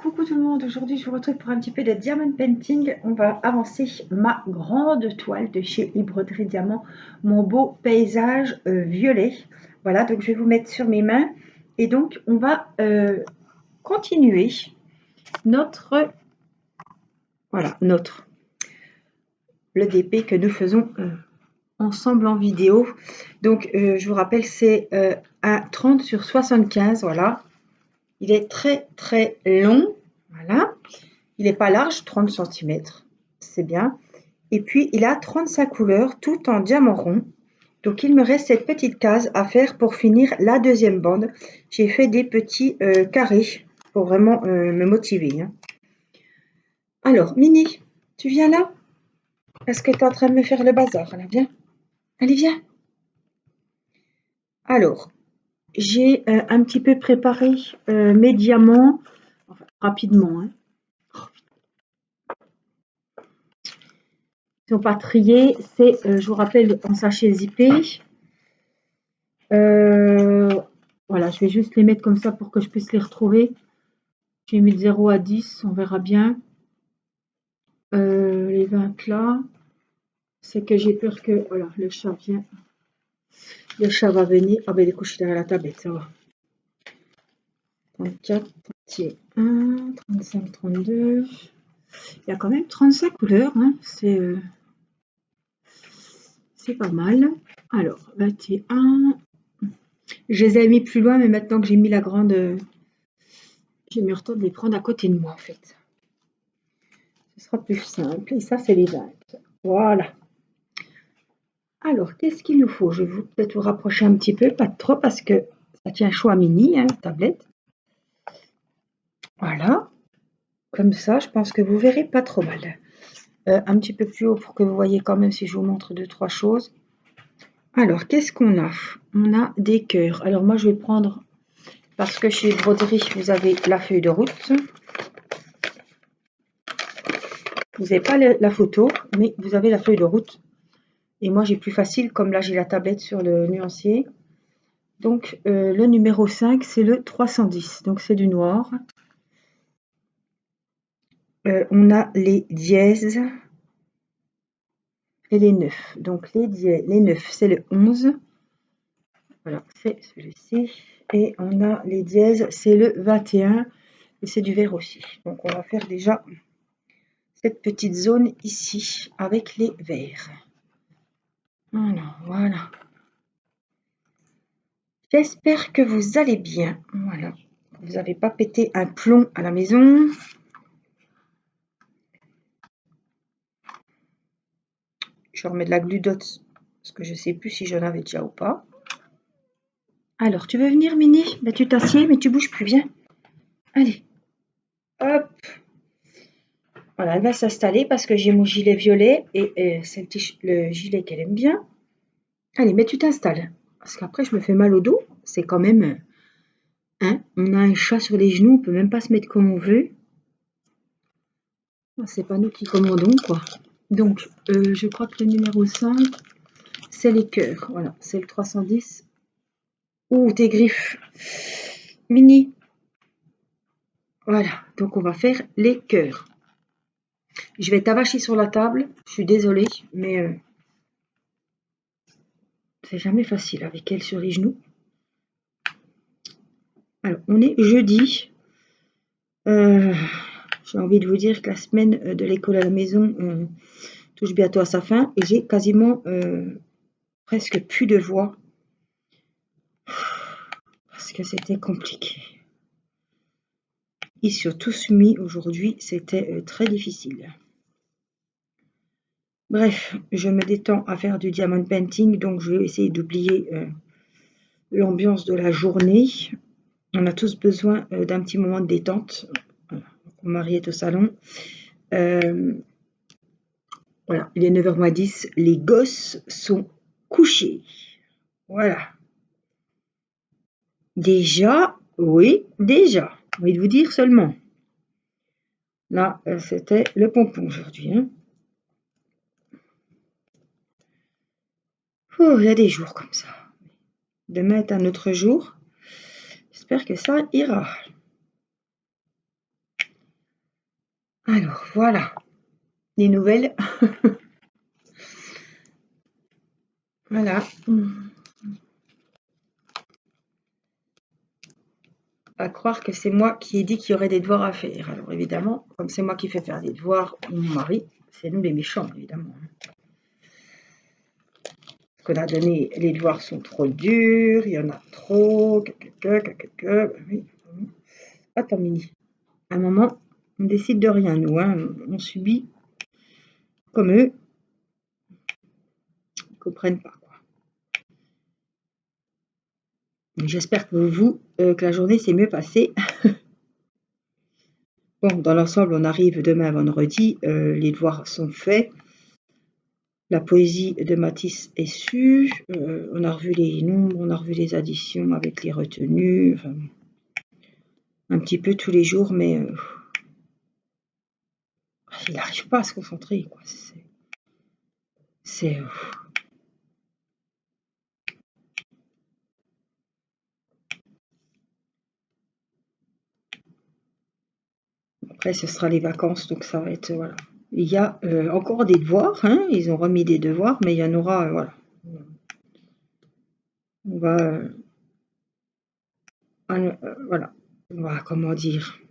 Coucou tout le monde, aujourd'hui je vous retrouve pour un petit peu de diamond painting. On va avancer ma grande toile de chez Broderie Diamant, mon beau paysage violet. Voilà, donc je vais vous mettre sur mes mains et donc on va continuer notre, le DP que nous faisons ensemble en vidéo. Donc je vous rappelle, c'est un 30 sur 75, voilà. Il est très très long, voilà. Il n'est pas large, 30 cm, c'est bien. Et puis, il a 35 couleurs, tout en diamant rond. Donc, il me reste cette petite case à faire pour finir la deuxième bande. J'ai fait des petits carrés pour vraiment me motiver. Hein. Alors, Mini, tu viens là? Est-ce que tu es en train de me faire le bazar? Là, viens. Allez, viens. Alors, j'ai un petit peu préparé mes diamants, enfin, rapidement. Hein. Ils ne sont pas triés, c'est, je vous rappelle, en sachet zippé. Voilà, je vais juste les mettre comme ça pour que je puisse les retrouver. J'ai mis de 0 à 10, on verra bien. Les 20 là, c'est que j'ai peur que, voilà, le chat vient. Le chat va venir. Ah ben, il est couché derrière la tablette, ça va. 34, 31, 35, 32. Il y a quand même 35 couleurs, hein. C'est pas mal. Alors, 21. Je les ai mis plus loin, mais maintenant que j'ai mis la grande, j'ai mis le temps de les prendre à côté de moi, en fait. Ce sera plus simple. Et ça, c'est les 20. Voilà. Alors, qu'est-ce qu'il nous faut? Je vais peut-être vous rapprocher un petit peu, pas trop, parce que ça tient chaud à Mini, hein, tablette. Voilà. Comme ça, je pense que vous verrez pas trop mal. Un petit peu plus haut pour que vous voyez quand même si je vous montre 2-3 choses. Alors, qu'est-ce qu'on a? On a des cœurs. Alors, moi, je vais prendre, parce que chez Broderie, vous avez la feuille de route. Vous n'avez pas la photo, mais vous avez la feuille de route. Et moi, j'ai plus facile, comme là, j'ai la tablette sur le nuancier. Donc, le numéro 5, c'est le 310. Donc, c'est du noir. On a les dièses et les 9. Donc, les 9, c'est le 11. Voilà, c'est celui-ci. Et on a les dièses, c'est le 21. Et c'est du vert aussi. Donc, on va faire déjà cette petite zone ici avec les verts. Voilà. J'espère que vous allez bien. Voilà. Vous n'avez pas pété un plomb à la maison. Je remets de la glu Dots parce que je ne sais plus si j'en avais déjà ou pas. Alors, tu veux venir, Mini? Ben, tu t'assieds, mais tu bouges plus, viens. Allez. Hop. Voilà, elle va s'installer parce que j'ai mon gilet violet et c'est le gilet qu'elle aime bien. Allez, mais tu t'installes. Parce qu'après, je me fais mal au dos. C'est quand même... Hein, on a un chat sur les genoux, on peut même pas se mettre comme on veut. C'est pas nous qui commandons, quoi. Donc, je crois que le numéro 5, c'est les cœurs. Voilà, c'est le 310. Ouh, tes griffes. Mini. Voilà, donc on va faire les cœurs. Je vais t'avacher sur la table. Je suis désolée, mais c'est jamais facile avec elle sur les genoux. Alors, on est jeudi. J'ai envie de vous dire que la semaine de l'école à la maison touche bientôt à sa fin et j'ai quasiment presque plus de voix parce que c'était compliqué. Et surtout ce mi aujourd'hui, c'était très difficile. Bref, je me détends à faire du diamond painting, donc je vais essayer d'oublier l'ambiance de la journée. On a tous besoin d'un petit moment de détente. Mon mari est au salon. Voilà, il est 9h moins 10. Les gosses sont couchés. Voilà. Déjà, oui, déjà. J'ai envie de vous dire seulement. Là, c'était le pompon aujourd'hui. Hein. Oh, il y a des jours comme ça. Demain est un autre jour. J'espère que ça ira. Alors, voilà. Les nouvelles. Voilà. À croire que c'est moi qui ai dit qu'il y aurait des devoirs à faire. Alors évidemment, comme c'est moi qui fais faire des devoirs, mon mari, c'est nous les méchants, évidemment. Ce qu'on a donné, les devoirs sont trop durs, il y en a trop. Oui. Attends, Mini. À un moment, on décide de rien, nous. Hein. On subit comme eux. Ils ne comprennent pas. J'espère pour vous que la journée s'est mieux passée. Bon, dans l'ensemble, on arrive demain vendredi. Les devoirs sont faits. La poésie de Matisse est sûre. On a revu les nombres, on a revu les additions avec les retenues. Enfin, un petit peu tous les jours, mais il n'arrive pas à se concentrer. Quoi. C'est Après, ce sera les vacances, donc ça va être voilà. Il y a encore des devoirs, hein, ils ont remis des devoirs, mais il y en aura, voilà. On va, voilà, on va, comment dire,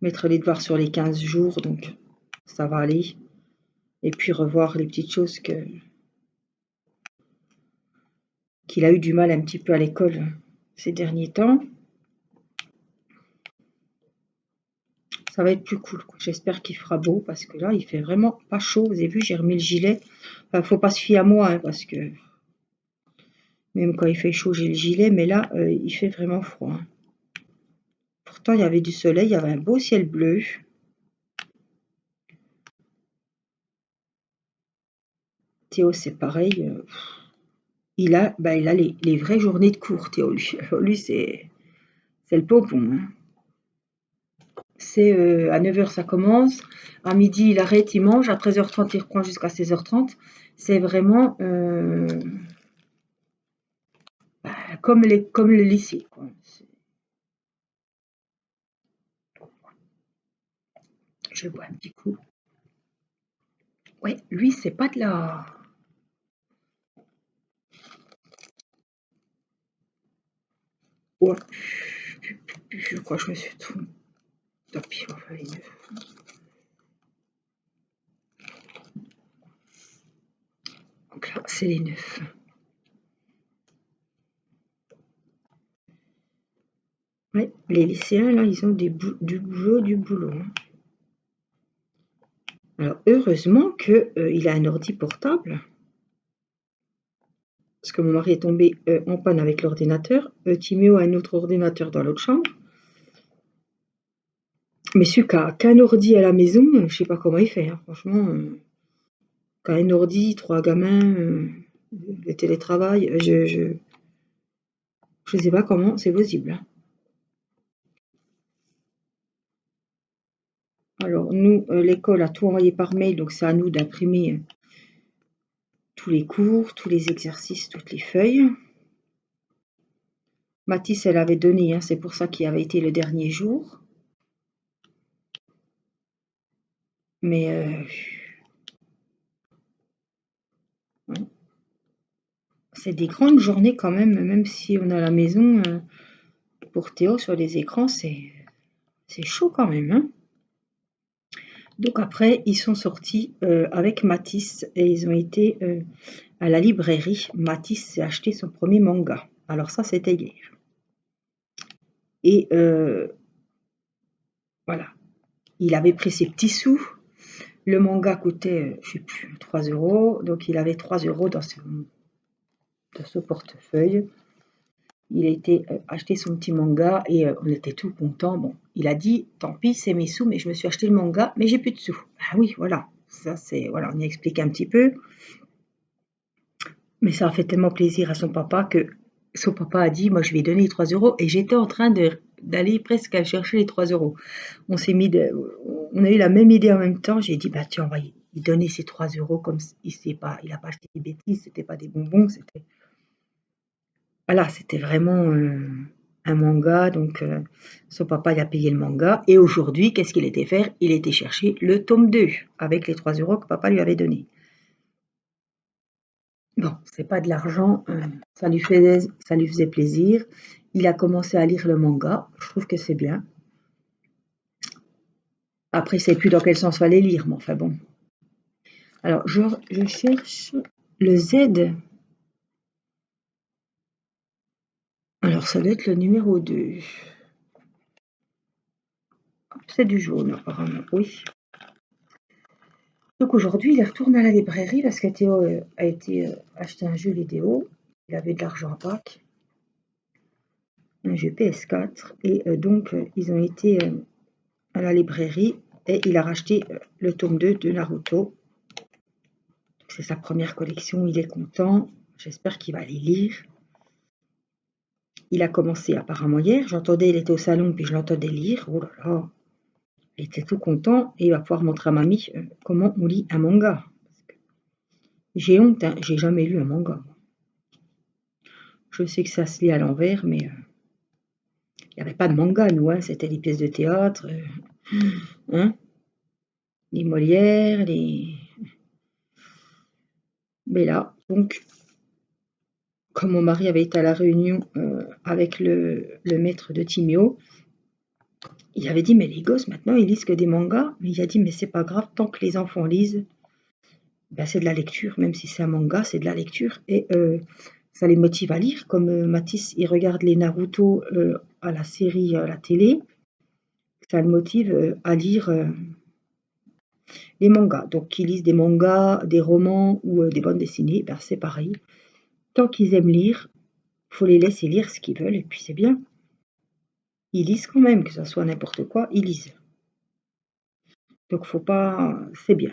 mettre les devoirs sur les 15 jours, donc ça va aller. Et puis revoir les petites choses qu'il a eu du mal un petit peu à l'école ces derniers temps. Ça va être plus cool. J'espère qu'il fera beau parce que là, il fait vraiment pas chaud. Vous avez vu, j'ai remis le gilet. Enfin, faut pas se fier à moi hein, parce que même quand il fait chaud, j'ai le gilet. Mais là, il fait vraiment froid. Hein. Pourtant, il y avait du soleil, il y avait un beau ciel bleu. Théo, c'est pareil. Il a les vraies journées de cours, Théo. Lui c'est le pompon. Hein. C'est à 9h ça commence, à midi il arrête, il mange, à 13h30 il reprend jusqu'à 16h30. C'est vraiment comme le lycée. Quoi. Je bois un petit coup. Ouais, lui c'est pas de la... Ouais. Je crois que je me suis trompée. Tant pis, on va faire les 9. Donc là, c'est les 9. Ouais, les lycéens, là, ils ont du boulot. Hein. Alors, heureusement qu'il a un ordi portable. Parce que mon mari est tombé en panne avec l'ordinateur. Timéo a un autre ordinateur dans l'autre chambre. Mais celui qui a qu'un ordi à la maison, je sais pas comment il fait. Hein, franchement, qu'un un ordi, 3 gamins, le télétravail, je sais pas comment c'est possible. Hein. Alors, nous, l'école a tout envoyé par mail, donc c'est à nous d'imprimer tous les cours, tous les exercices, toutes les feuilles. Mathis, elle avait donné, hein, c'est pour ça qu'il avait été le dernier jour. Mais c'est des grandes journées quand même si on a la maison. Pour Théo, sur les écrans, c'est chaud quand même. Hein. Donc après, ils sont sortis avec Mathis et ils ont été à la librairie. Mathis s'est acheté son premier manga. Alors ça, c'était hier. Et voilà, il avait pris ses petits sous. Le manga coûtait, je ne sais plus, 3 €. Donc il avait 3 € dans ce portefeuille. Il a été acheter son petit manga et on était tout contents. Bon, il a dit, tant pis, c'est mes sous, mais je me suis acheté le manga, mais j'ai plus de sous. Ah oui, voilà. Ça, c'est, voilà, on y explique un petit peu. Mais ça a fait tellement plaisir à son papa que son papa a dit, moi, je vais donner les 3 € et j'étais en train d'aller presque à chercher les 3 €. On a eu la même idée en même temps. J'ai dit, bah tiens, on va lui donner ces 3 € comme il a pas acheté des bêtises, c'était pas des bonbons, c'était, voilà, c'était vraiment, un manga, donc son papa il a payé le manga. Et aujourd'hui, qu'est-ce qu'il était faire? Il était chercher le tome 2 avec les 3 € que papa lui avait donné. Bon, c'est pas de l'argent, ça lui faisait plaisir. Il a commencé à lire le manga, je trouve que c'est bien. Après, il ne sait plus dans quel sens fallait lire, mais enfin bon. Alors, je cherche le Z. Alors, ça doit être le numéro 2. C'est du jaune, apparemment, oui. Donc aujourd'hui, il retourne à la librairie parce que Théo a été acheter un jeu vidéo. Il avait de l'argent à Pâques, un jeu PS4. Et donc, ils ont été à la librairie et il a racheté le tome 2 de Naruto. C'est sa première collection, il est content. J'espère qu'il va les lire. Il a commencé apparemment hier. J'entendais, il était au salon, puis je l'entendais lire. Oh là là, il était tout content et il va pouvoir montrer à mamie comment on lit un manga. J'ai honte, hein, j'ai jamais lu un manga. Je sais que ça se lit à l'envers, mais il n'y avait pas de manga, nous, hein, c'était des pièces de théâtre, hein, les Molières, les... Mais là, donc, comme mon mari avait été à la réunion avec le maître de Timéo, il avait dit, mais les gosses, maintenant, ils lisent que des mangas. Mais il a dit, mais c'est pas grave, tant que les enfants lisent, ben, c'est de la lecture, même si c'est un manga, c'est de la lecture. Et ça les motive à lire, comme Mathis, il regarde les Naruto à la série, à la télé, ça le motive à lire les mangas. Donc, qu'ils lisent des mangas, des romans ou des bandes dessinées, ben, c'est pareil. Tant qu'ils aiment lire, il faut les laisser lire ce qu'ils veulent, et puis c'est bien. Ils lisent quand même, que ça soit n'importe quoi, ils lisent. Donc, faut pas... c'est bien.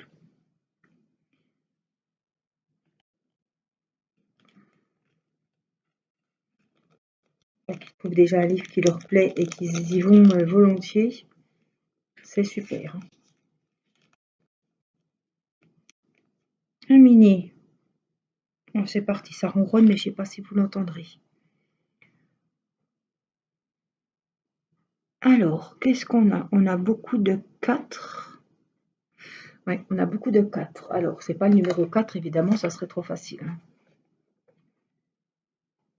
Qu'ils trouvent déjà un livre qui leur plaît et qu'ils y vont volontiers, c'est super. Un mini. Bon, c'est parti, ça ronronne, mais je ne sais pas si vous l'entendrez. Alors, qu'est-ce qu'on a? On a beaucoup de 4. Oui, on a beaucoup de 4. Alors, c'est pas le numéro 4, évidemment, ça serait trop facile.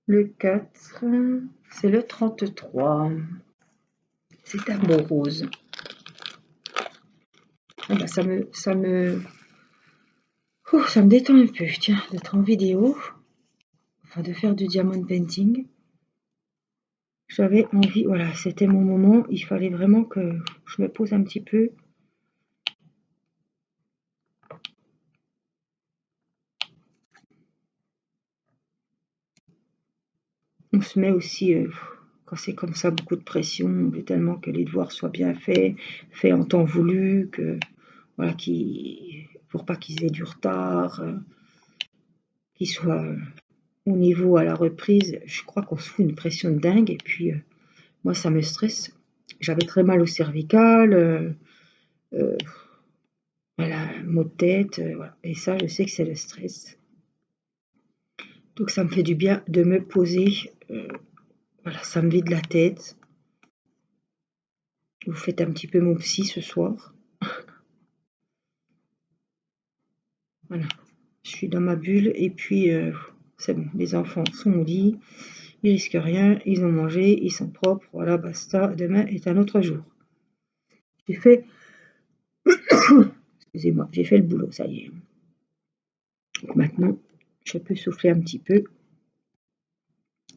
Le 4, c'est le 33. C'est un beau rose. Ah bah, ça me détend un peu, tiens, d'être en vidéo, enfin de faire du diamond painting. J'avais envie, voilà, c'était mon moment, il fallait vraiment que je me pose un petit peu. On se met aussi, quand c'est comme ça, beaucoup de pression, on veut tellement que les devoirs soient bien faits en temps voulu, que voilà, pour pas qu'ils aient du retard, qu'ils soient au niveau à la reprise. Je crois qu'on se fout une pression de dingue, et puis moi ça me stresse. J'avais très mal au cervical, voilà, maux de tête, voilà. Et ça, je sais que c'est le stress. Donc ça me fait du bien de me poser. Voilà, ça me vide la tête. Vous faites un petit peu mon psy ce soir. Voilà, je suis dans ma bulle et puis c'est bon, les enfants sont au lit, ils risquent rien, ils ont mangé, ils sont propres, voilà, basta, demain est un autre jour. J'ai fait, excusez-moi, j'ai fait le boulot, ça y est. Donc maintenant, je peux souffler un petit peu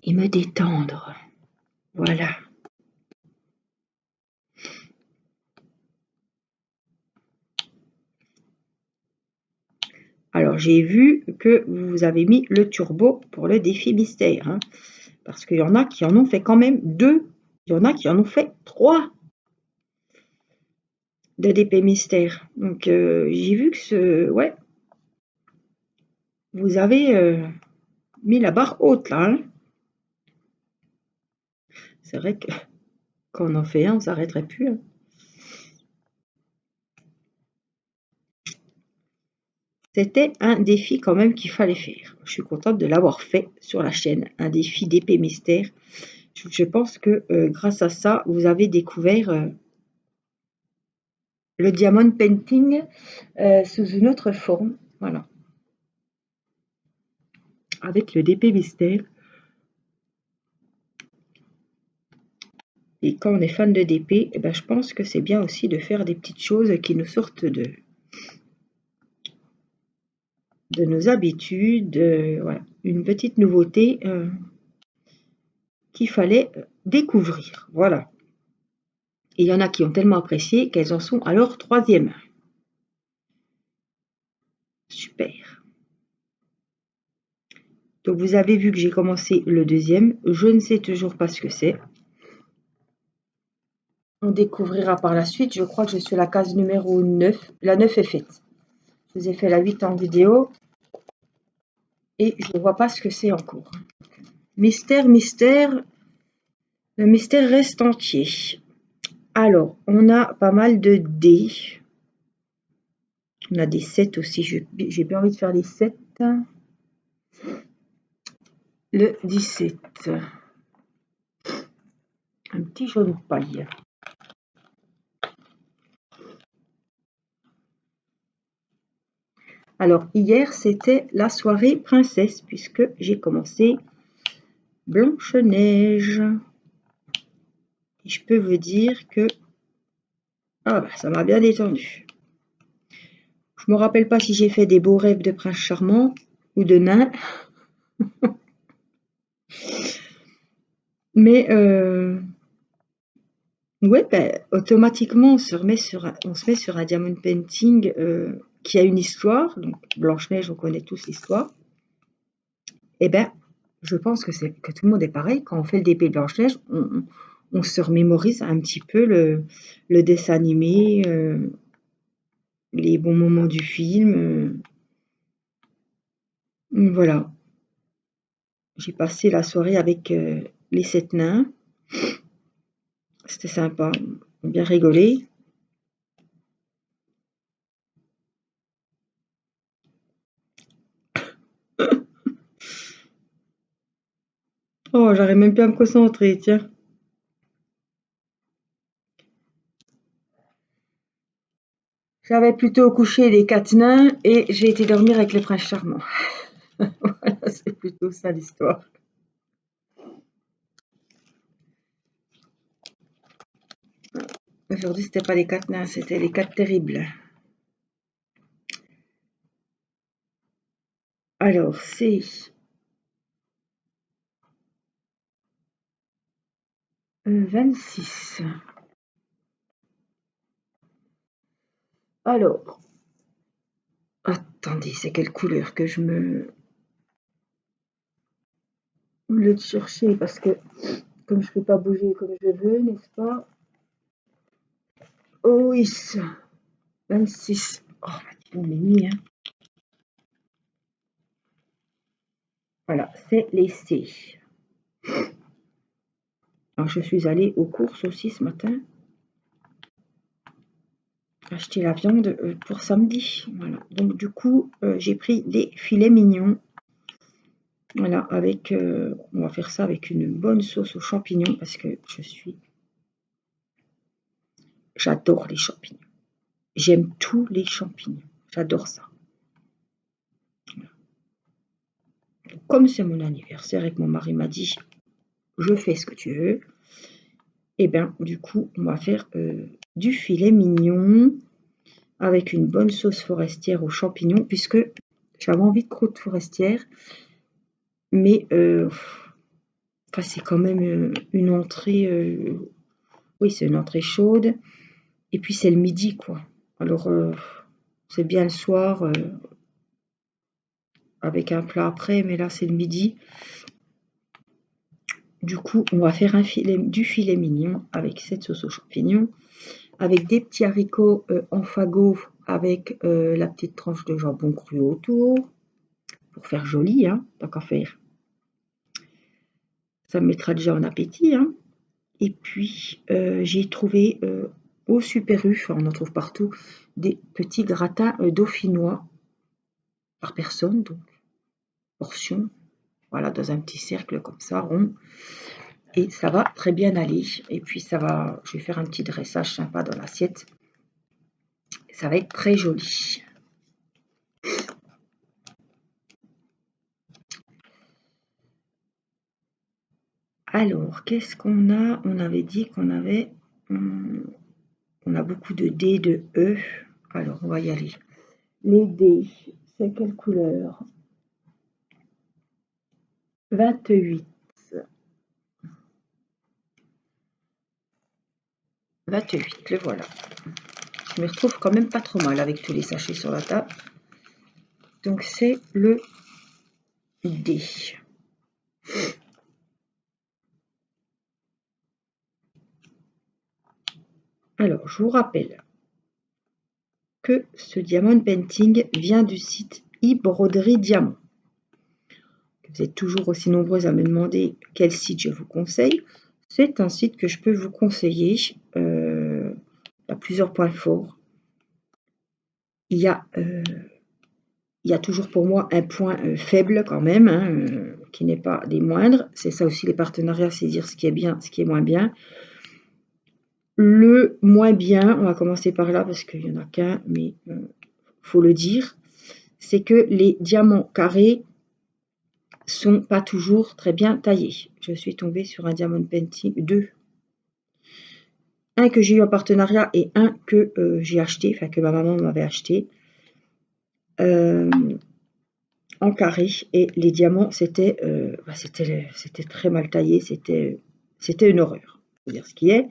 et me détendre. Voilà. Alors j'ai vu que vous avez mis le turbo pour le défi mystère, hein, parce qu'il y en a qui en ont fait quand même 2, il y en a qui en ont fait 3 de DP mystère. Donc j'ai vu que ouais, vous avez mis la barre haute là, hein. C'est vrai que quand on en fait un, on s'arrêterait plus, hein. C'était un défi quand même qu'il fallait faire. Je suis contente de l'avoir fait sur la chaîne, un défi d'épée mystère. Je pense que grâce à ça, vous avez découvert le diamond painting sous une autre forme. Voilà. Avec le DP Mystère. Et quand on est fan de DP, eh ben, je pense que c'est bien aussi de faire des petites choses qui nous sortent de nos habitudes. Voilà. Une petite nouveauté qu'il fallait découvrir. Voilà. Et il y en a qui ont tellement apprécié qu'elles en sont à leur 3e. Super. Donc vous avez vu que j'ai commencé le 2e. Je ne sais toujours pas ce que c'est. On découvrira par la suite. Je crois que je suis à la case numéro 9. La 9 est faite. Je vous ai fait la 8 en vidéo. Et je ne vois pas ce que c'est encore. Mystère, mystère. Le mystère reste entier. Alors, on a pas mal de dés. On a des 7 aussi. J'ai bien envie de faire les 7. Le 17. Un petit jaune paille. Alors, hier, c'était la soirée princesse, puisque j'ai commencé Blanche-Neige. Et je peux vous dire que ça m'a bien détendu. Je me rappelle pas si j'ai fait des beaux rêves de prince charmant ou de nain. Mais ouais, automatiquement, on se met sur un diamond painting qui a une histoire. Donc, Blanche-Neige, on connaît tous l'histoire. Eh ben, je pense que tout le monde est pareil. Quand on fait le DP de Blanche-Neige, on se remémorise un petit peu le dessin animé, les bons moments du film. Voilà. J'ai passé la soirée avec les 7 nains. C'était sympa, on a bien rigolé. Oh, j'arrive même plus à me concentrer, tiens. J'avais plutôt couché les 4 nains et j'ai été dormir avec le prince charmant. Voilà, c'est plutôt ça l'histoire. Aujourd'hui, c'était pas les 4 nains, c'était les 4 terribles. Alors, c'est 26. Alors, attendez, c'est quelle couleur que je me... Au lieu de chercher, parce que comme je peux pas bouger comme je veux, n'est-ce pas? Oh oui, 26. Oh, on est mis, hein. Voilà, c'est les C. Alors, je suis allée aux courses aussi ce matin. Acheter la viande pour samedi. Voilà. Donc, du coup, j'ai pris des filets mignons. Voilà, avec, on va faire ça avec une bonne sauce aux champignons parce que j'adore les champignons. J'aime tous les champignons. J'adore ça. Comme c'est mon anniversaire et que mon mari m'a dit je fais ce que tu veux, et bien du coup on va faire du filet mignon avec une bonne sauce forestière aux champignons puisque j'avais envie de croûte forestière, mais c'est quand même une entrée, oui c'est une entrée chaude et puis c'est le midi quoi. Alors c'est bien le soir avec un plat après, mais là c'est le midi. Du coup, on va faire du filet mignon avec cette sauce aux champignons, avec des petits haricots en fagot avec la petite tranche de jambon cru autour, pour faire joli, hein, tant qu'à faire. Ça me mettra déjà en appétit. Hein. Et puis, j'ai trouvé au Super U, on en trouve partout, des petits gratins dauphinois par personne, donc portion, voilà, dans un petit cercle comme ça, rond. Et ça va très bien aller. Et puis ça va, je vais faire un petit dressage sympa dans l'assiette. Ça va être très joli. Alors, qu'est-ce qu'on a? On avait dit qu'on avait... on a beaucoup de D, de E. Alors, on va y aller. Les D, c'est quelle couleur? 28. 28, le voilà. Je me retrouve quand même pas trop mal avec tous les sachets sur la table. Donc, c'est le D. Alors, je vous rappelle que ce diamond painting vient du site e-broderie diamant. Vous êtes toujours aussi nombreux à me demander quel site je vous conseille. C'est un site que je peux vous conseiller. Il y a plusieurs points forts. Il y a toujours pour moi un point faible quand même, hein, qui n'est pas des moindres. C'est ça aussi les partenariats, c'est dire ce qui est bien, ce qui est moins bien. Le moins bien, on va commencer par là parce qu'il n'y en a qu'un, mais faut le dire, c'est que les diamants carrés sont pas toujours très bien taillés. Je suis tombée sur un diamond painting, deux. Un que j'ai eu en partenariat et un que j'ai acheté, enfin que ma maman m'avait acheté en carré. Et les diamants, c'était très mal taillé, c'était une horreur. Faut dire ce qui est.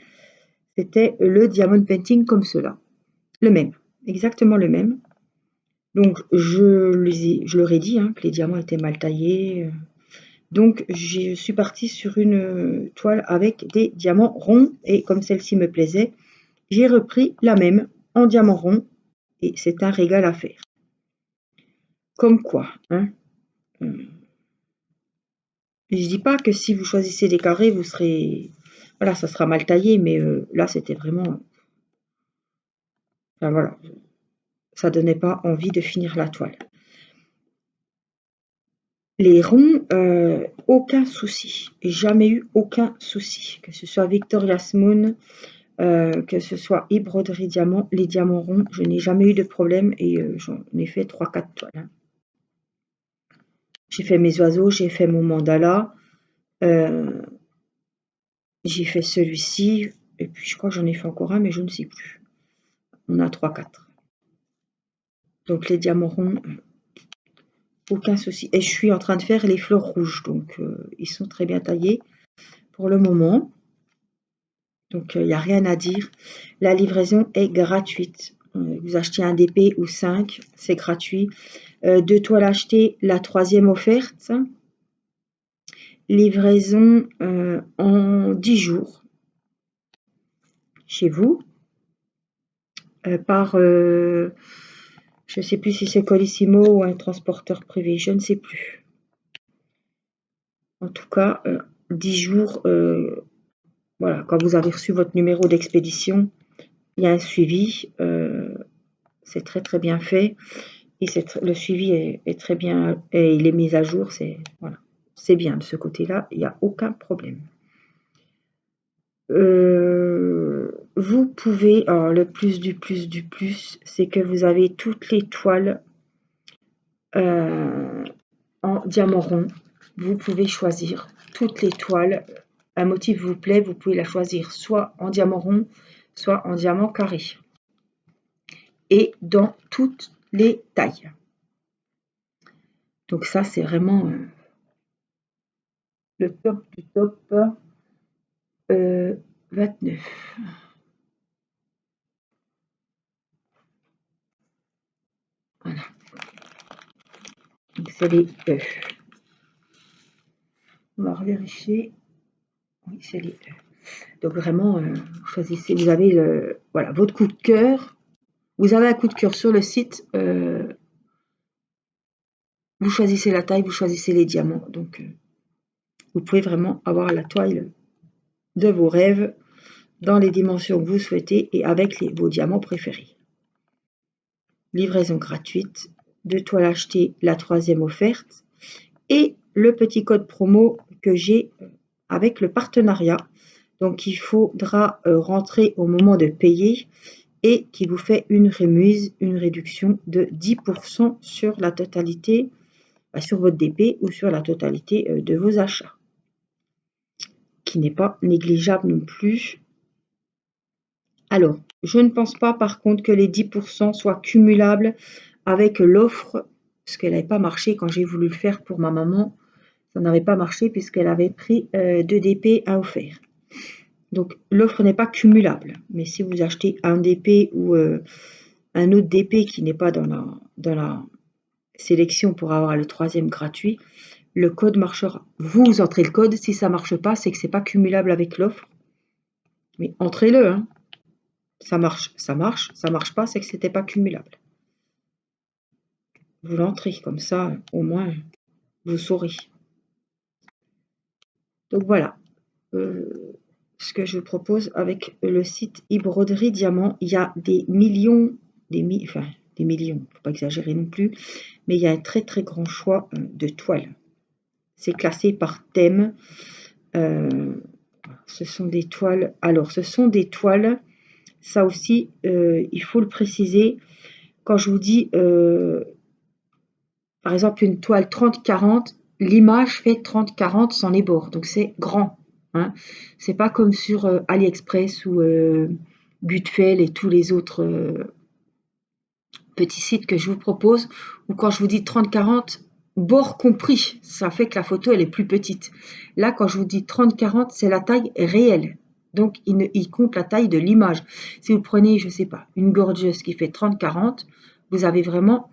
C'était le diamond painting comme cela, le même, exactement le même. Donc je leur ai dit hein, que les diamants étaient mal taillés. Donc je suis partie sur une toile avec des diamants ronds et comme celle-ci me plaisait, j'ai repris la même en diamant rond et c'est un régal à faire. Comme quoi, hein, je dis pas que si vous choisissez des carrés, vous serez, voilà, ça sera mal taillé, mais là c'était vraiment, enfin voilà, ça donnait pas envie de finir la toile. Les ronds, aucun souci, jamais eu aucun souci, que ce soit Victoria's Moon, que ce soit e-broderie diamant, les diamants ronds, je n'ai jamais eu de problème et j'en ai fait 3-4 toiles. Hein. J'ai fait mes oiseaux, j'ai fait mon mandala, j'ai fait celui-ci, et puis je crois que j'en ai fait encore un, mais je ne sais plus. On a 3-4. Donc les diamants ronds, aucun souci. Et je suis en train de faire les fleurs rouges, donc ils sont très bien taillés pour le moment. Donc il n'y a rien à dire. La livraison est gratuite. Vous achetez un DP ou 5, c'est gratuit. 2 toiles achetées, la 3e offerte. Livraison en 10 jours chez vous par, je ne sais plus si c'est Colissimo ou un transporteur privé, je ne sais plus. En tout cas, 10 jours, voilà, quand vous avez reçu votre numéro d'expédition, il y a un suivi, c'est très très bien fait et le suivi est très bien et il est mis à jour, voilà, c'est bien de ce côté-là, il n'y a aucun problème. Vous pouvez, alors le plus du plus du plus, c'est que vous avez toutes les toiles en diamant rond. Vous pouvez choisir toutes les toiles. Un motif vous plaît, vous pouvez la choisir soit en diamant rond, soit en diamant carré. Et dans toutes les tailles. Donc ça, c'est vraiment le top du top 29. Voilà. Donc c'est les E. On va revérifier. Oui, c'est les E. Donc vraiment, choisissez, vous avez voilà, votre coup de cœur. Vous avez un coup de cœur sur le site. Vous choisissez la taille, vous choisissez les diamants. Donc vous pouvez vraiment avoir la toile de vos rêves dans les dimensions que vous souhaitez et avec vos diamants préférés. Livraison gratuite, 2 toiles achetées, la 3e offerte et le petit code promo que j'ai avec le partenariat. Donc, il faudra rentrer au moment de payer et qui vous fait une remise, une réduction de 10% sur la totalité, sur votre DP ou sur la totalité de vos achats, qui n'est pas négligeable non plus. Alors, je ne pense pas par contre que les 10% soient cumulables avec l'offre, parce qu'elle n'avait pas marché quand j'ai voulu le faire pour ma maman. Ça n'avait pas marché puisqu'elle avait pris 2 DP à offert. Donc, l'offre n'est pas cumulable. Mais si vous achetez un DP ou un autre DP qui n'est pas dans la sélection pour avoir le 3e gratuit, le code marchera. Vous entrez le code, si ça ne marche pas, c'est que ce n'est pas cumulable avec l'offre. Mais entrez-le, hein. Ça marche, ça marche. Ça marche pas, c'est que c'était pas cumulable. Vous l'entrez comme ça, au moins, vous saurez. Donc voilà, ce que je vous propose avec le site e-broderie Diamant. Il y a des millions, des millions, faut pas exagérer non plus, mais il y a un très très grand choix de toiles. C'est classé par thème. Ce sont des toiles. Alors, ce sont des toiles. Ça aussi, il faut le préciser. Quand je vous dis, par exemple, une toile 30-40, l'image fait 30-40 sans les bords. Donc, c'est grand. Hein. C'est pas comme sur AliExpress ou Gutfeld et tous les autres petits sites que je vous propose, où quand je vous dis 30-40, bord compris, ça fait que la photo elle est plus petite. Là, quand je vous dis 30-40, c'est la taille réelle. Donc, il compte la taille de l'image. Si vous prenez, je sais pas, une gorgeuse qui fait 30-40, vous avez vraiment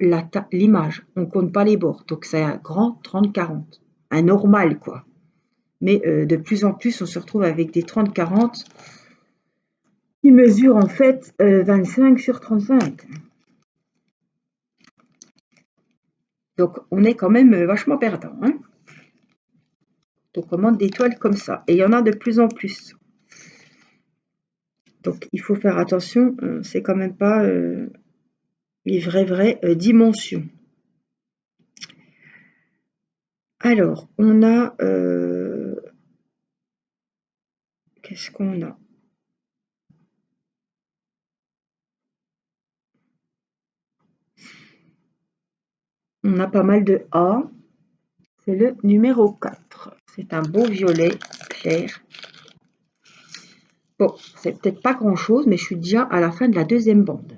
l'image. On ne compte pas les bords. Donc, c'est un grand 30-40. Un normal, quoi. Mais de plus en plus, on se retrouve avec des 30-40 qui mesurent en fait 25 sur 35. Donc, on est quand même vachement perdant. Hein. Donc, on commande des toiles comme ça. Et il y en a de plus en plus. Donc, il faut faire attention. C'est quand même pas les vraies dimensions. Alors, on a... qu'est-ce qu'on a? On a pas mal de A. C'est le numéro 4. C'est un beau violet clair. Bon, c'est peut-être pas grand-chose, mais je suis déjà à la fin de la 2e bande.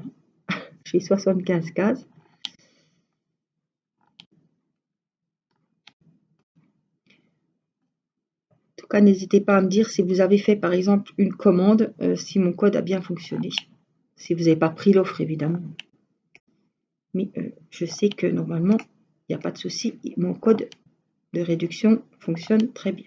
J'ai 75 cases. En tout cas, n'hésitez pas à me dire si vous avez fait, par exemple, une commande, si mon code a bien fonctionné. Si vous n'avez pas pris l'offre, évidemment. Mais je sais que normalement, il n'y a pas de souci. Mon code de réduction fonctionne très bien.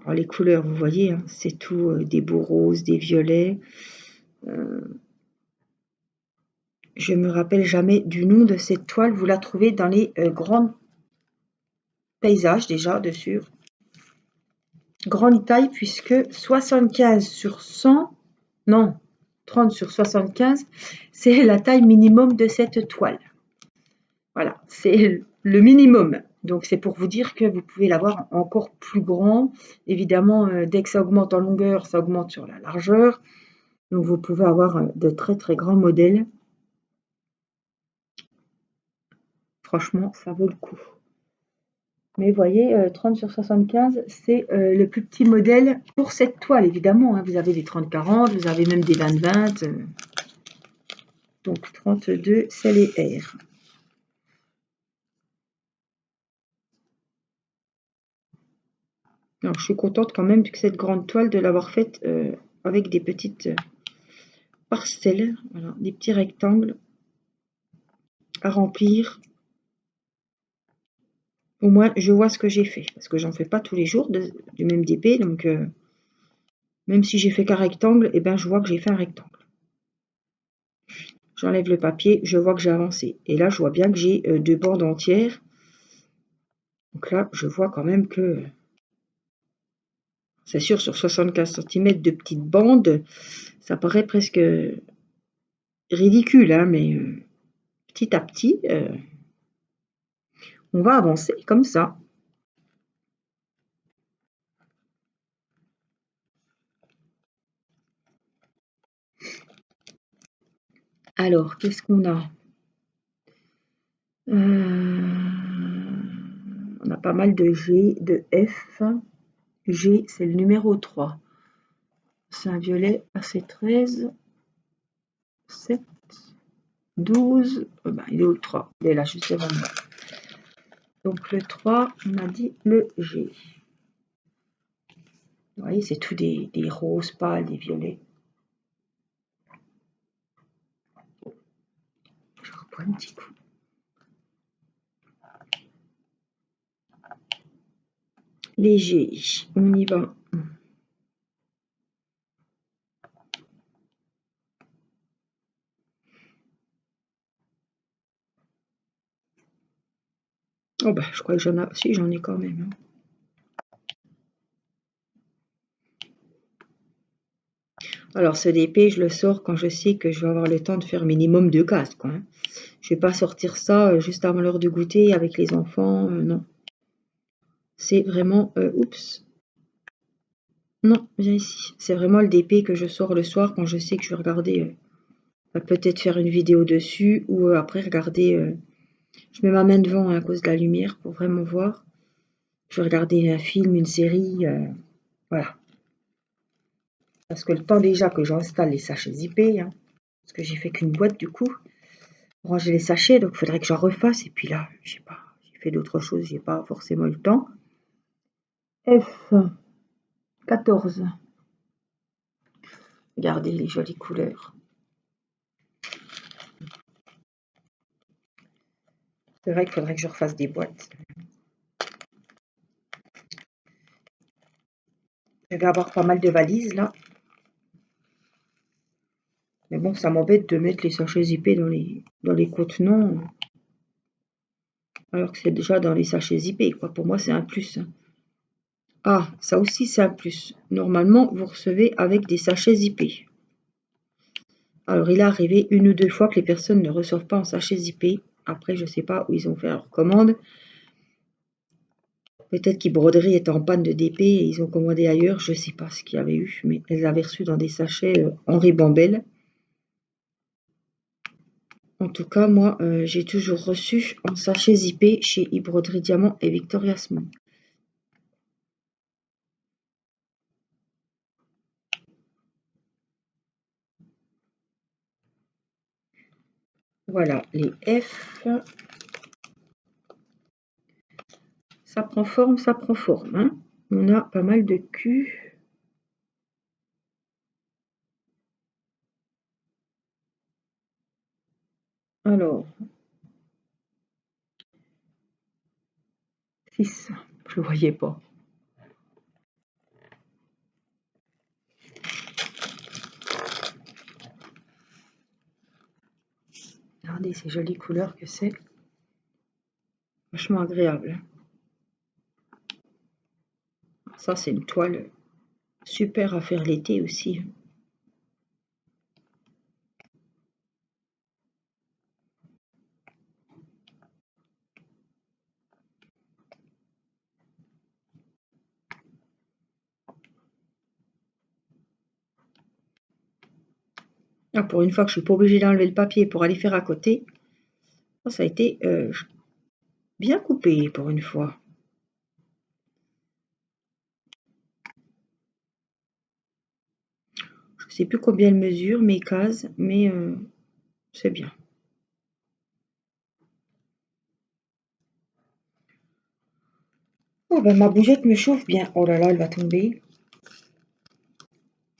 Alors, les couleurs, vous voyez, hein, c'est tout des beaux roses, des violets. Je me rappelle jamais du nom de cette toile. Vous la trouvez dans les grands paysages déjà dessus. Grande taille puisque 75 sur 100, non, 30 sur 75, c'est la taille minimum de cette toile. Voilà, c'est le minimum. Donc, c'est pour vous dire que vous pouvez l'avoir encore plus grand. Évidemment, dès que ça augmente en longueur, ça augmente sur la largeur. Donc, vous pouvez avoir de très, très grands modèles. Franchement, ça vaut le coup. Mais vous voyez, 30 sur 75, c'est le plus petit modèle pour cette toile, évidemment. Hein. Vous avez des 30-40, vous avez même des 20-20. Donc, 32, c'est les R. Alors, je suis contente quand même, que cette grande toile, de l'avoir faite avec des petites parcelles, voilà, des petits rectangles à remplir. Au moins, je vois ce que j'ai fait, parce que j'en fais pas tous les jours du même DP, donc même si j'ai fait qu'un rectangle, eh ben, je vois que j'ai fait un rectangle. J'enlève le papier, je vois que j'ai avancé. Et là, je vois bien que j'ai 2 bandes entières. Donc là, je vois quand même que C'est sûr, sur 75 cm de petites bandes, ça paraît presque ridicule, hein, mais petit à petit, on va avancer comme ça. Alors, qu'est-ce qu'on a? On a pas mal de G, de F. G, c'est le numéro 3. C'est un violet AC13, 7, 12. Il est où le 3? Il est là, juste devant moi. Donc le 3, on a dit le G. Vous voyez, c'est tout des roses pâles, des violets. Je reprends un petit coup. Les G, on y va. Oh je crois que j'en ai. Si, j'en ai quand même. Alors ce DP, je le sors quand je sais que je vais avoir le temps de faire minimum 2 cases, quoi. Je vais pas sortir ça juste avant l'heure de goûter avec les enfants, non. C'est vraiment, oups. Non, viens ici. C'est vraiment le DP que je sors le soir quand je sais que je vais regarder, peut-être faire une vidéo dessus ou après regarder. Je mets ma main devant à cause de la lumière pour vraiment voir. Je vais regarder un film, une série, voilà. Parce que le temps déjà que j'installe les sachets zippés, hein, parce que j'ai fait qu'une boîte du coup, pour ranger les sachets, donc il faudrait que j'en refasse. Et puis là, je sais pas, j'ai fait d'autres choses, j'ai pas forcément eu le temps. F 14. Regardez les jolies couleurs. C'est vrai qu'il faudrait que je refasse des boîtes. Je vais avoir pas mal de valises là. Mais bon, ça m'embête de mettre les sachets zippés dans les contenants. Alors que c'est déjà dans les sachets zippés, quoi. Pour moi, c'est un plus. Ah, ça aussi, c'est un plus. Normalement, vous recevez avec des sachets zippés. Alors, il est arrivé une ou deux fois que les personnes ne reçoivent pas en sachet zippé. Après, je ne sais pas où ils ont fait leur commande. Peut-être qu'Ibroderie était en panne de DP et ils ont commandé ailleurs. Je ne sais pas ce qu'il y avait eu, mais elles avaient reçu dans des sachets Henri Bambel. En tout cas, moi, j'ai toujours reçu en sachet zippé chez Ibroderie Diamant et Victoria Small. Voilà, les F. Ça prend forme, ça prend forme. Hein. On a pas mal de Q. Alors, 6, je ne voyais pas. Regardez ces jolies couleurs que c'est. Vachement agréable. Ça, c'est une toile super à faire l'été aussi. Ah, pour une fois que je suis pas obligée d'enlever le papier pour aller faire à côté, ça a été bien coupé pour une fois. Je ne sais plus combien elle mesure mes cases, mais c'est bien. Oh ma bougette me chauffe bien. Oh là là, elle va tomber.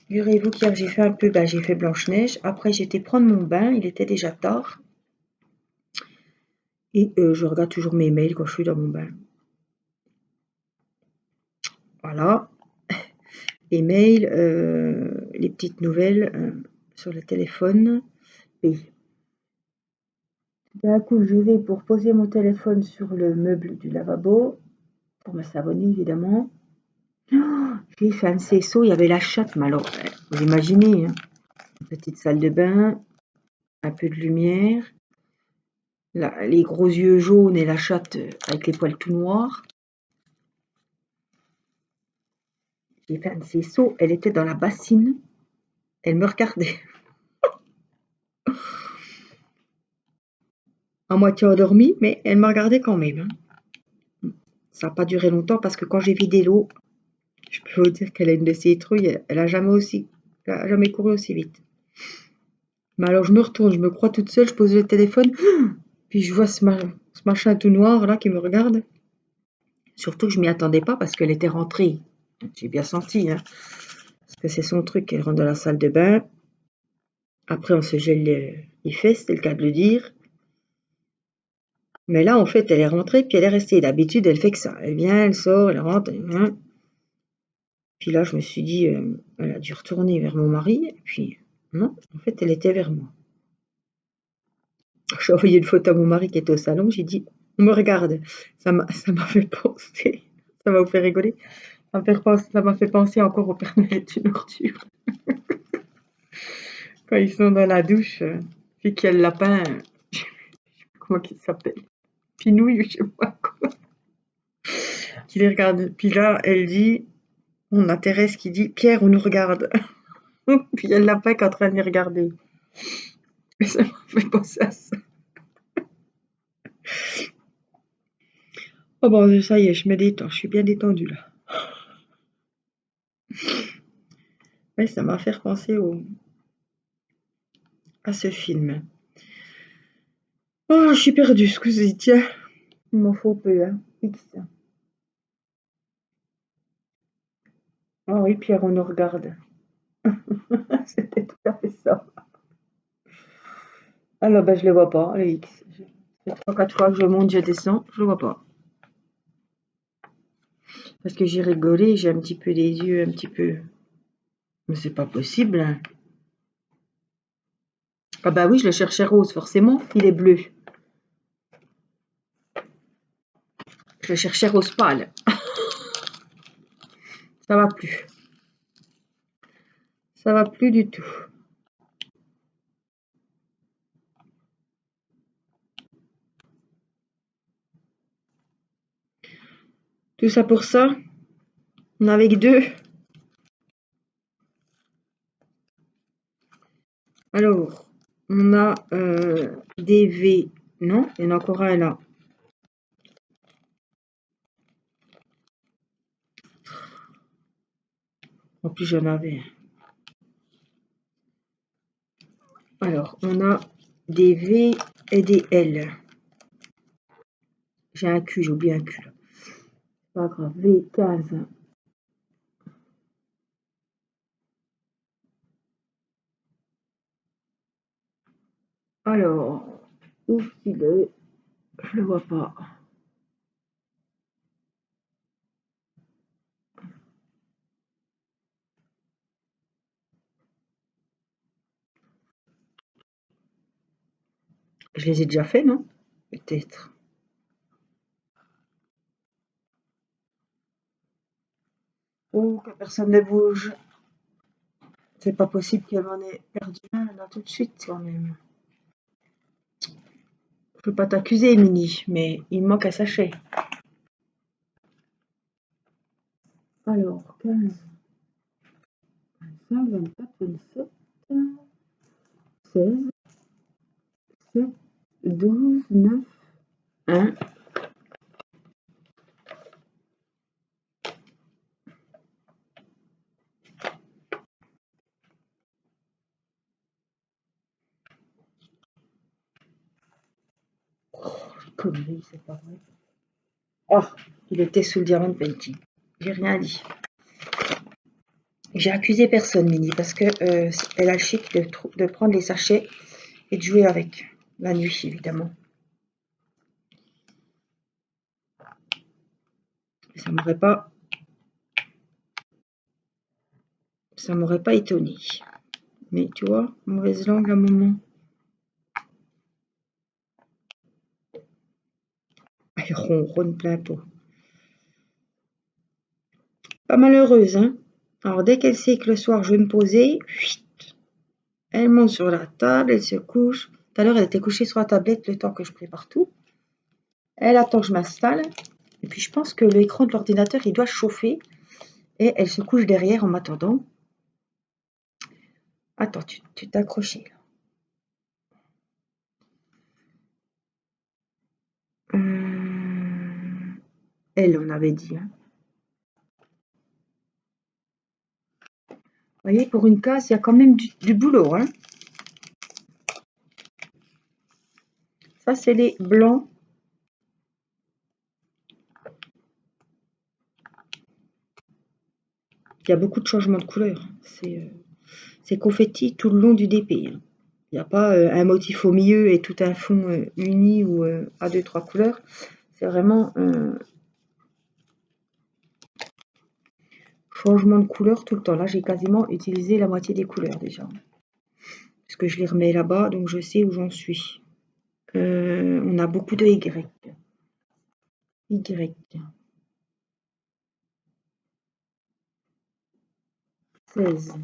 Figurez-vous qu'hier j'ai fait un peu, j'ai fait Blanche-Neige. Après j'ai été prendre mon bain, il était déjà tard. Et je regarde toujours mes mails quand je suis dans mon bain. Voilà. Les mails, les petites nouvelles sur le téléphone. Et d'un coup, je vais pour poser mon téléphone sur le meuble du lavabo, pour me savonner évidemment. Oh, J'ai fait un CSO, il y avait la chatte, mais alors, vous imaginez, hein, une petite salle de bain, un peu de lumière, les gros yeux jaunes et la chatte avec les poils tout noirs. J'ai fait un CSO, elle était dans la bassine, elle me regardait. À moitié endormie, mais elle me regardait quand même. Hein. Ça n'a pas duré longtemps parce que quand j'ai vidé l'eau, je peux vous dire qu'elle a une de ces trouilles, elle a jamais couru aussi vite. Mais alors je me retourne, je me crois toute seule, je pose le téléphone, puis je vois ce machin tout noir là qui me regarde. Surtout que je m'y attendais pas parce qu'elle était rentrée. J'ai bien senti, hein, parce que c'est son truc, elle rentre dans la salle de bain. Après on se gèle les fesses, c'est le cas de le dire. Mais là en fait elle est rentrée puis elle est restée. D'habitude elle fait que ça. Elle vient, elle sort, elle rentre, elle vient. Puis là je me suis dit, elle a dû retourner vers mon mari. Et puis non, en fait elle était vers moi. J'ai envoyé une photo à mon mari qui était au salon, j'ai dit, on me regarde. Ça m'a fait penser, ça va vous faire rigoler, ça m'a fait penser encore au Père Noël est une ordure. Quand ils sont dans la douche, puis qu'il y a le lapin, je sais pas comment il s'appelle, Pinouille, je sais pas quoi, qui les regarde. Puis là, elle dit, on a Thérèse qui dit, Pierre, on nous regarde. Puis il y a le lapin qui est en train de les regarder. Et ça m'a fait penser à ça. Oh bon, ça y est, je me détends, je suis bien détendue là. Ouais, ça m'a fait penser à ce film. Oh, je suis perdue, excusez, tiens. Il m'en faut peu, hein. X. Ah oui, Pierre, on nous regarde. C'était tout à fait ça. Alors, ben, je le vois pas, le X. C'est 3-4 fois que je monte, je descends, je le vois pas. Parce que j'ai rigolé, j'ai un petit peu les yeux, un petit peu... Mais c'est pas possible. Hein. Ah bah oui, je le cherchais rose, forcément, il est bleu. Je le cherchais rose pâle. Ça va plus. Ça va plus du tout. Tout ça pour ça. On n'a avec deux. Alors, on a des V. Non, il y en a encore un là. En plus, j'en avais. Alors, on a des V et des L. J'ai un Q, j'ai oublié un Q là. Pas grave, V15. Alors, où il est? Je le vois pas. Je les ai déjà fait, non? Peut-être. Oh, que personne ne bouge. C'est pas possible qu'elle m'en ait perdu un là tout de suite quand même. Je peux pas t'accuser, Mini, mais il me manque un sachet. Alors, 15, 25, 24, 27, 16, 7, 12, 9, 1. Connerie, c'est pas vrai. Oh, il était sous le diamant painting. J'ai rien dit. J'ai accusé personne, Mini, parce que elle a le chic de prendre les sachets et de jouer avec. La nuit, évidemment. Ça m'aurait pas étonné. Mais tu vois, mauvaise langue à un moment. Elle ronronne plein pot. Pas malheureuse, hein. Alors, dès qu'elle sait que le soir, je vais me poser, elle monte sur la table, elle se couche. Tout à l'heure, elle était couchée sur la tablette le temps que je prépare tout. Elle attend que je m'installe. Et puis, je pense que l'écran de l'ordinateur, il doit chauffer. Et elle se couche derrière en m'attendant. Attends, tu t'es accroché là. Elle, on avait dit. Hein. Vous voyez, pour une case, il y a quand même du boulot. Hein. Ça, c'est les blancs. Il y a beaucoup de changements de couleur. C'est confetti tout le long du DP. Hein. Il n'y a pas un motif au milieu et tout un fond uni ou à 2-3 couleurs. C'est vraiment un changement de couleur tout le temps. Là, j'ai quasiment utilisé la moitié des couleurs déjà. Parce que je les remets là-bas, donc je sais où j'en suis. On a beaucoup de Y. Y. 16.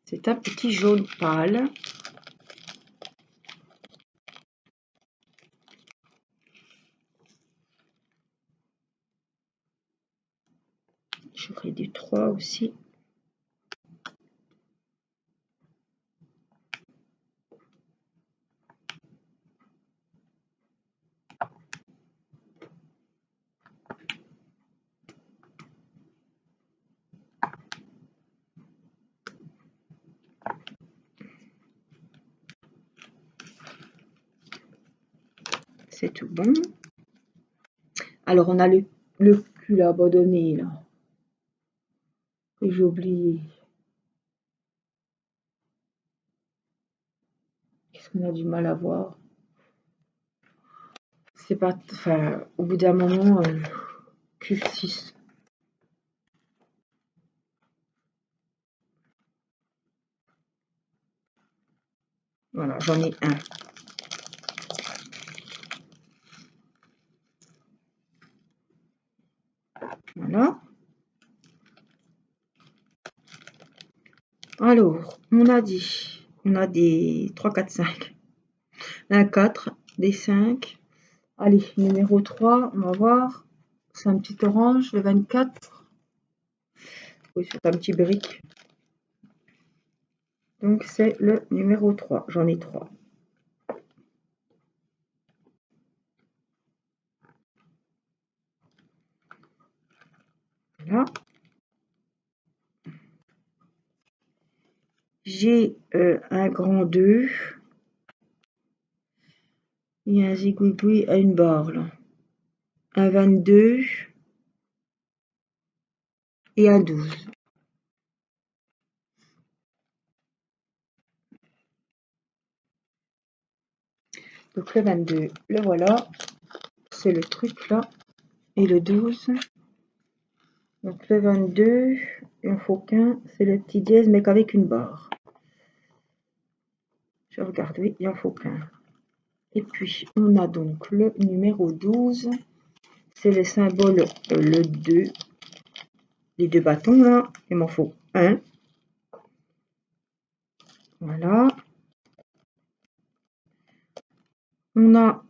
C'est un petit jaune pâle. J'aurai du 3 aussi. C'est tout bon. Alors, on a le cul abandonné, là. Que j'ai oublié. Qu'est-ce qu'on a du mal à voir? C'est pas... Enfin, au bout d'un moment, Q6. Voilà, j'en ai un. Voilà. Alors, on a des 3, 4, 5. Un 4, des 5. Allez, numéro 3, on va voir. C'est un petit orange, le 24. Oui, c'est un petit brique. Donc, c'est le numéro 3. J'en ai 3. Voilà. J'ai un grand 2. Il y a un zigouigoui à une barre, là. Un 22 et un 12. Donc, le 22, le voilà. C'est le truc, là. Et le 12. Donc, le 22, il en faut qu'un. C'est le petit dièse, mais qu'avec une barre. Je regarde, oui, il en faut qu'un. Et puis, on a donc le numéro 12. C'est le symbole, le 2. Les deux bâtons, là. Il m'en faut un. Voilà. On a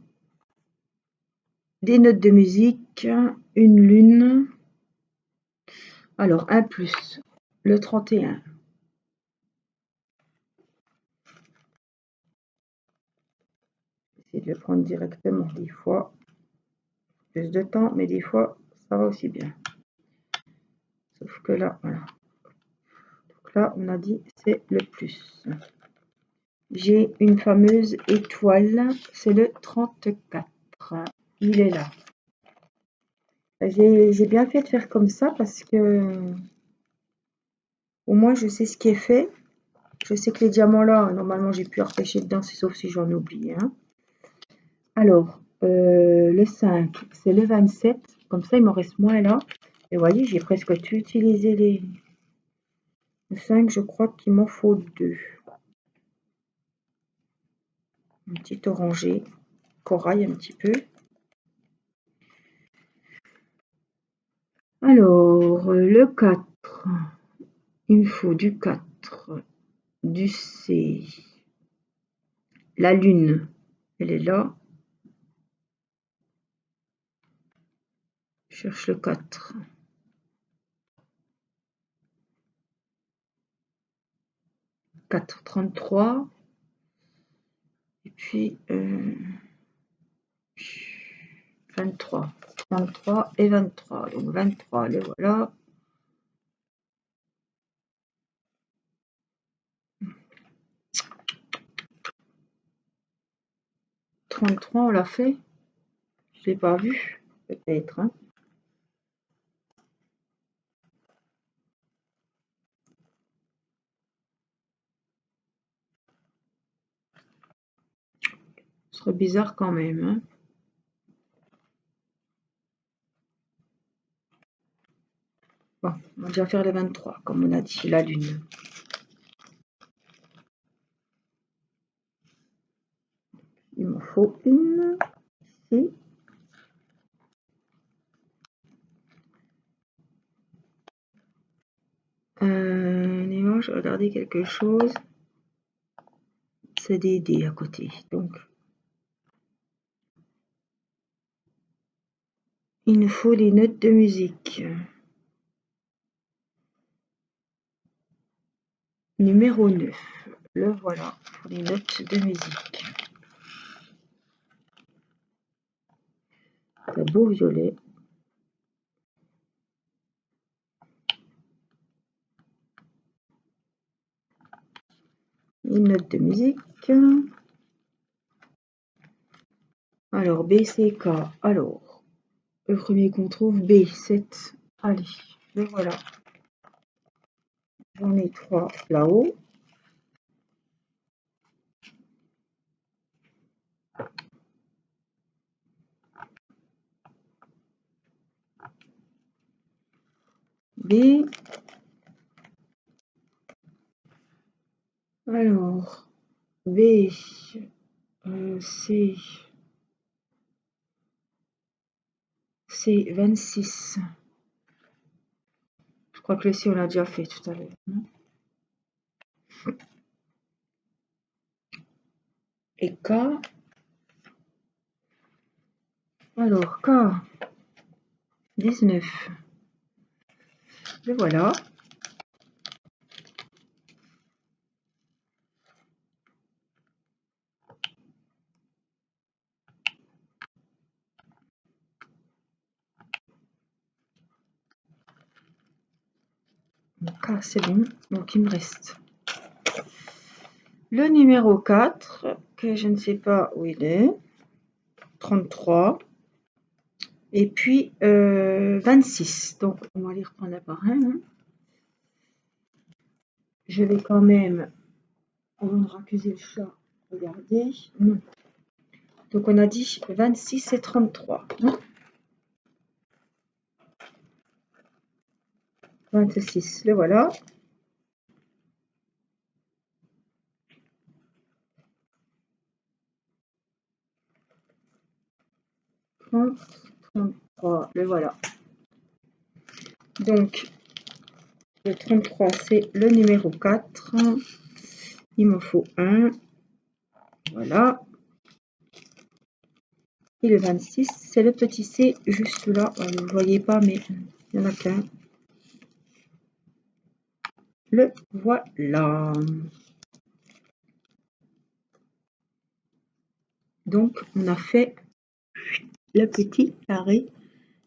des notes de musique, une lune. Alors, un plus, le 31. Essayer de le prendre directement. Des fois, plus de temps, mais des fois, ça va aussi bien. Sauf que là, voilà. Donc là, on a dit, c'est le plus. J'ai une fameuse étoile, c'est le 34. Il est là. J'ai bien fait de faire comme ça parce que au moins je sais ce qui est fait. Je sais que les diamants là, normalement j'ai pu repêcher dedans, sauf si j'en oublie. Hein. Alors, le 5, c'est le 27. Comme ça, il m'en reste moins là. Et vous voyez, j'ai presque tout utilisé les... Le 5, je crois qu'il m'en faut 2. Un petit orangé, corail un petit peu. Alors, Alors, le 4, il me faut du 4, du C. La lune, elle est là. Je cherche le 4. « 4, 33. Et puis 23. 33 et 23. Donc 23, le voilà. « 33, on l'a fait? Je l'ai pas vu, peut-être. Hein. Ce serait bizarre quand même. Hein. Bon, on va déjà faire les 23, comme on a dit, la lune. Il m'en faut une ici. Je vais regarder quelque chose. C'est des dés à côté. Donc, il nous faut des notes de musique. Numéro 9. Le voilà pour les notes de musique. Un beau violet. Une note de musique. Alors, B, C, K. Alors, le premier qu'on trouve, B, 7. Allez, le voilà. J'en ai 3 là-haut. B. Alors, B, C. C'est 26. Je crois que le C, on l'a déjà fait tout à l'heure. Et K. Alors, K. 19. Le voilà. K, c'est bon. Donc, il me reste le numéro 4, que je ne sais pas où il est. 33. Et puis 26. Donc, on va les reprendre un par un. Hein. Je vais quand même, avant de raccuser le chat, regarder. Non. Donc, on a dit 26 et 33. Hein. 26, le voilà. 30, 33, le voilà. Donc, le 33, c'est le numéro 4. Il m'en faut un. Voilà. Et le 26, c'est le petit C juste là. Vous ne le voyez pas, mais il n'y en a qu'un. Le voilà. Donc, on a fait le petit carré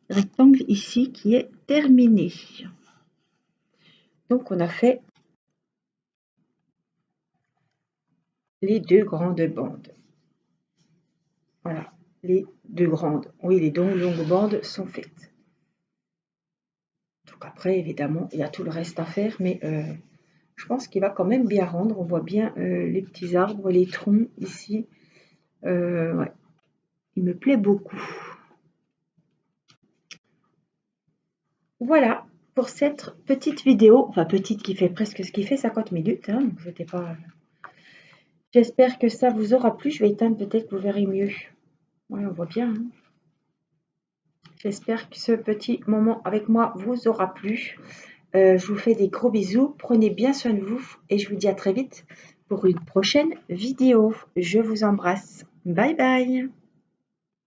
rectangle ici qui est terminé. Donc, on a fait les deux grandes bandes. Voilà, les deux grandes. Oui, les deux longues bandes sont faites. Donc après, évidemment, il y a tout le reste à faire, mais je pense qu'il va quand même bien rendre. On voit bien les petits arbres, les troncs ici. Ouais, il me plaît beaucoup. Voilà pour cette petite vidéo, enfin petite qui fait presque ce qui fait 50 minutes. Hein, donc c'était pas. J'espère que ça vous aura plu. Je vais éteindre, peut-être que vous verrez mieux. Ouais, on voit bien. Hein. J'espère que ce petit moment avec moi vous aura plu. Je vous fais des gros bisous. Prenez bien soin de vous et je vous dis à très vite pour une prochaine vidéo. Je vous embrasse. Bye bye.